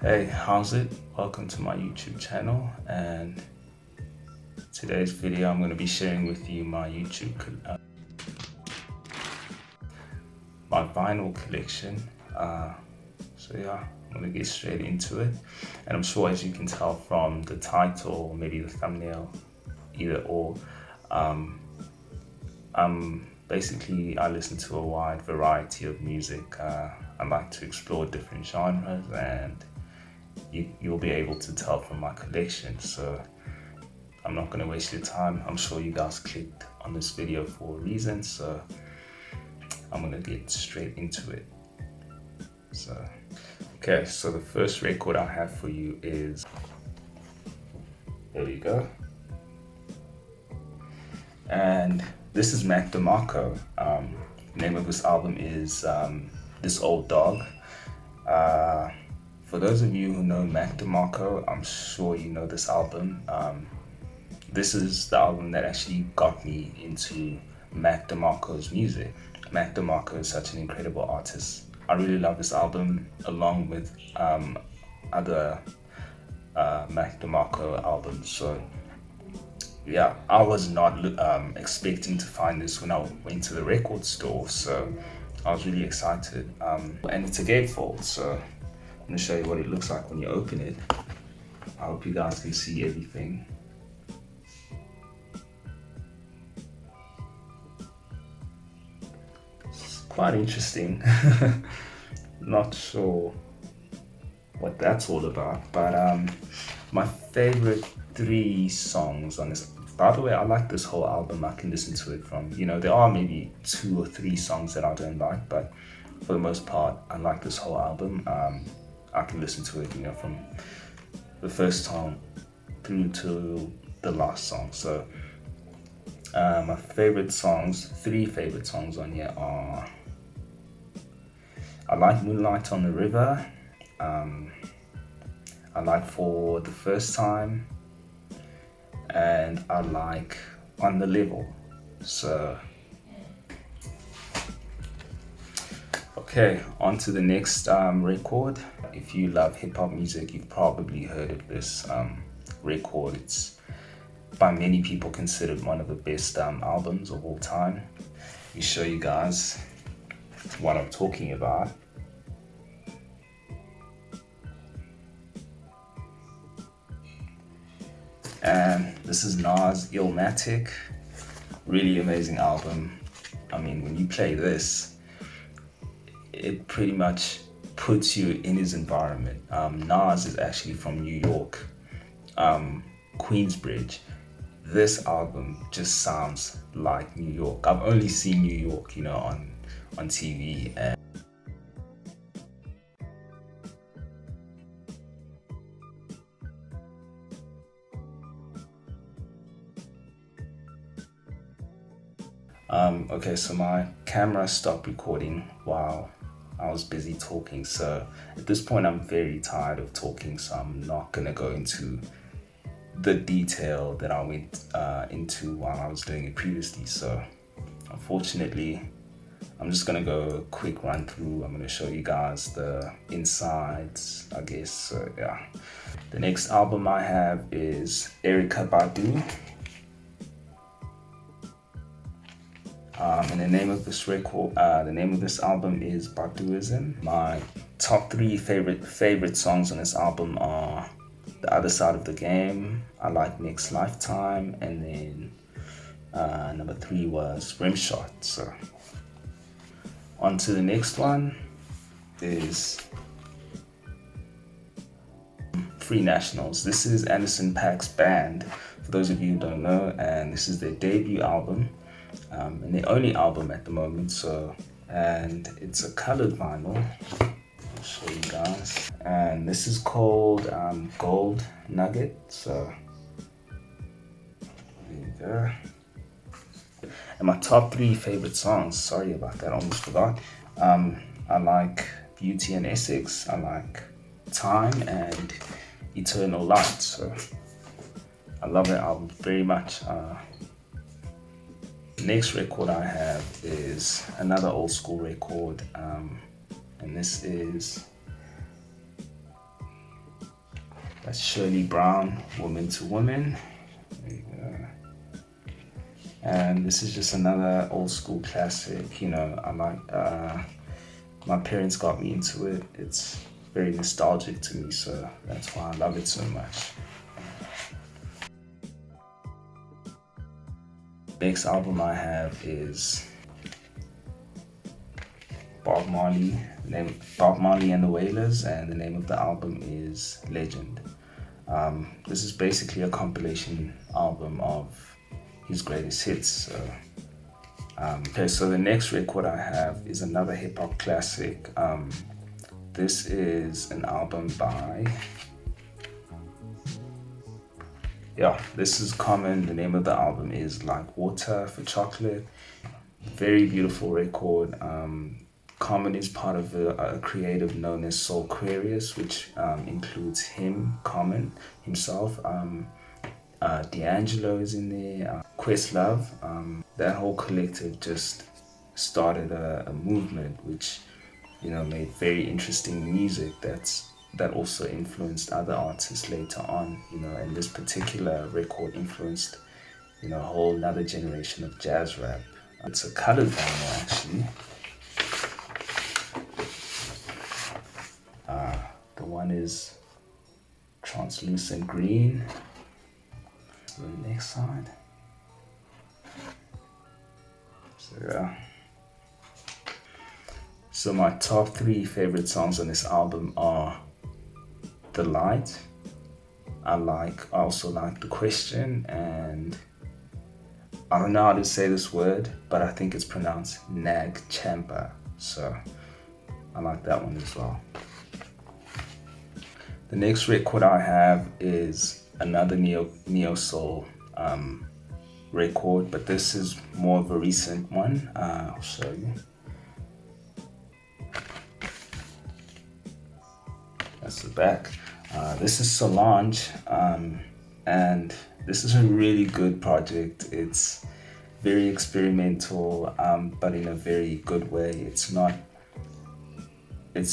Hey, how's it? Welcome to my YouTube channel, and today's video I'm going to be sharing with you my my vinyl collection. So yeah, I'm going to get straight into it, and I'm sure as you can tell from the title or maybe the thumbnail, either or, I listen to a wide variety of music. I like to explore different genres, and you'll be able to tell from my collection. So I'm not going to waste your time. I'm sure you guys clicked on this video for a reason, so I'm going to get straight into it. So the first record I have for you is, there you go, and this is DeMarco. The name of this album is This Old Dog. For those of you who know DeMarco, I'm sure you know this album. This is the album that actually got me into DeMarco's music. DeMarco is such an incredible artist. I really love this album, along with other DeMarco albums. So yeah, I was not expecting to find this when I went to the record store, so I was really excited. And it's a gatefold, so I'm going to show you what it looks like when you open it. I hope you guys can see everything. It's quite interesting. Not sure what that's all about, but my favorite 3 songs on this. By the way, I like this whole album. I can listen to it from, there are maybe 2 or 3 songs that I don't like, but for the most part, I like this whole album. I can listen to it, from the first song through to the last song. So my favorite songs, 3 favorite songs on here are, I like Moonlight on the River, I like For the First Time, and I like On the Level. So okay, on to the next record. If you love hip-hop music, you've probably heard of this record. It's by many people considered one of the best albums of all time. Let me show you guys what I'm talking about. And this is Nas' Illmatic. Really amazing album. I mean, when you play this, it pretty much puts you in his environment. Nas is actually from New York, Queensbridge. This album just sounds like New York. I've only seen New York, on TV, and okay, so my camera stopped recording while I was busy talking. So at this point, I'm very tired of talking, so I'm not gonna go into the detail that I went into while I was doing it previously. So unfortunately, I'm just gonna go a quick run through. I'm gonna show you guys the insides, I guess. So yeah, the next album I have is Erykah Badu. And the name of this album is Baduizm. My top 3 favorite songs on this album are The Other Side of the Game, I like Next Lifetime, and then number 3 was Rimshot. So on to the next one is Free Nationals. This is Anderson .Paak's band, for those of you who don't know, and this is their debut album. And the only album at the moment, and it's a colored vinyl. I'll show you guys. And this is called Gold Nugget. So there you go. And my top 3 favorite songs, sorry about that, almost forgot. I like Beauty and Essex, I like Time, and Eternal Light. So I love that album very much. Next record I have is another old school record, and this is That's Shirley Brown, Woman to Woman. There you go. And this is just another old school classic. You know, I like, my parents got me into it. It's very nostalgic to me, so that's why I love it so much. Next album I have is Bob Marley and the Wailers, and the name of the album is Legend. This is basically a compilation album of his greatest hits. Okay, so the next record I have is another hip hop classic. This is an album by, this is Common. The name of the album is Like Water for Chocolate. Very beautiful record. Common is part of a creative known as Soul Aquarius, which includes him, Common himself. D'Angelo is in there, Questlove. That whole collective just started a movement which, you know, made very interesting music that also influenced other artists later on, you know, and this particular record influenced, you know, a whole another generation of jazz rap. It's a colored vinyl actually. The one is translucent green. So the next side. So my top 3 favorite songs on this album are The Light. I also like The Question, and I don't know how to say this word, but I think it's pronounced Nag Champa. So I like that one as well. The next record I have is another neo soul record, but this is more of a recent one. I'll show you. That's the back. This is Solange, and this is a really good project. It's very experimental, but in a very good way. It's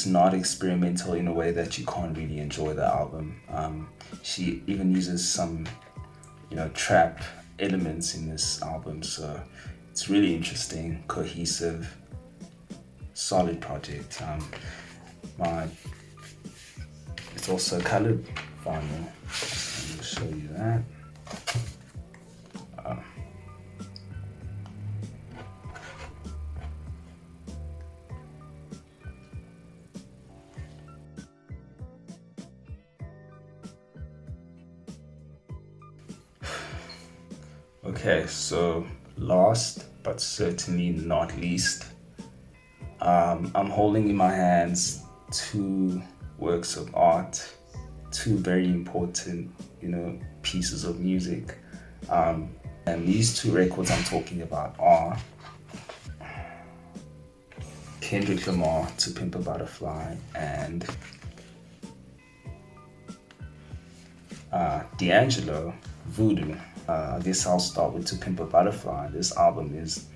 not experimental in a way that you can't really enjoy the album. She even uses some, you know, trap elements in this album, so it's really interesting, cohesive, solid project. It's also colored vinyl. I'll show you that. Okay, so last but certainly not least, I'm holding in my hands 2 works of art, 2 very important, you know, pieces of music. And these 2 records I'm talking about are Kendrick Lamar, To Pimp a Butterfly, and D'Angelo, Voodoo. I guess I'll start with To Pimp a Butterfly. This album is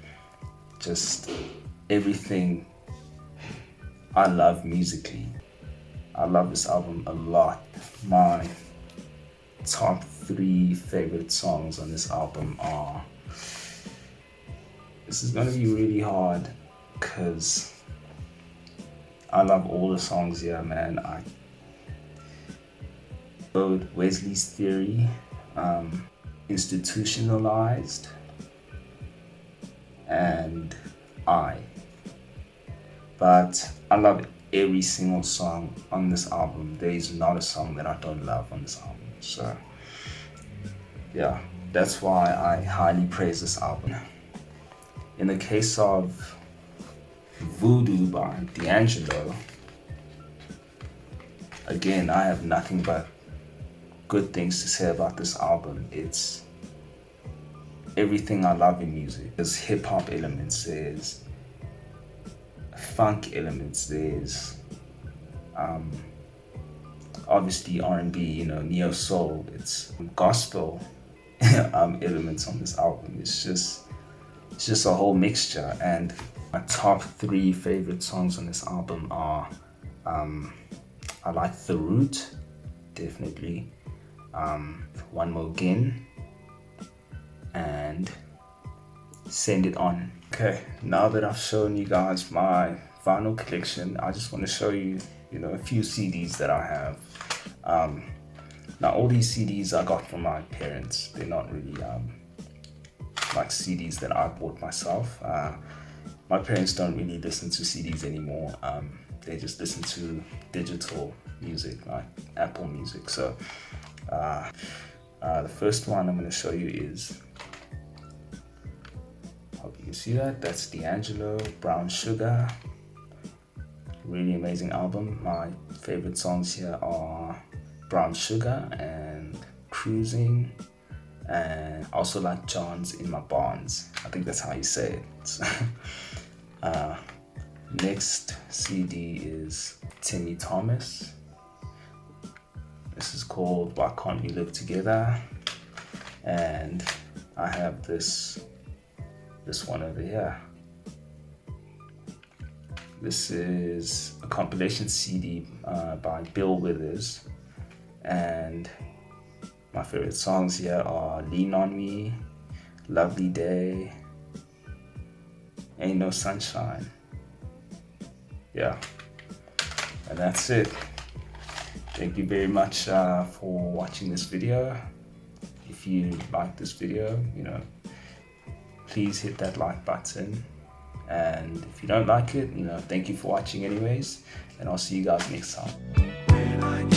just everything I love musically. I love this album a lot. My top 3 favorite songs on this album are... This is gonna be really hard because I love all the songs here, man. Wesley's Theory, Institutionalized, and but I love every single song on this album. There is not a song that I don't love on this album. So yeah, that's why I highly praise this album. In the case of Voodoo by D'Angelo, again, I have nothing but good things to say about this album. It's everything I love in music. There's hip-hop elements, there's funk elements, there's obviously R&B, you know, neo soul, it's gospel elements on this album. It's just a whole mixture. And my top 3 favorite songs on this album are I like The Root, definitely. One More Again, and Send It On. Okay, now that I've shown you guys my vinyl collection, I just want to show you, a few CDs that I have. Now all these CDs I got from my parents. They're not really like CDs that I bought myself. My parents don't really listen to CDs anymore. They just listen to digital music, like Apple Music. So the first one I'm going to show you is, hope you can see that, that's D'Angelo, Brown Sugar. Really amazing album. My favorite songs here are Brown Sugar and Cruising, and I also like John's In My Bonds. I think that's how you say it. Next CD is Timmy Thomas. This is called Why Can't We Live Together, and I have this one over here. This is a compilation CD by Bill Withers, and my favorite songs here are Lean On Me, Lovely Day, Ain't No Sunshine. Yeah, and that's it. Thank you very much for watching this video. If you like this video, please hit that like button. And if you don't like it, thank you for watching anyways. And I'll see you guys next time.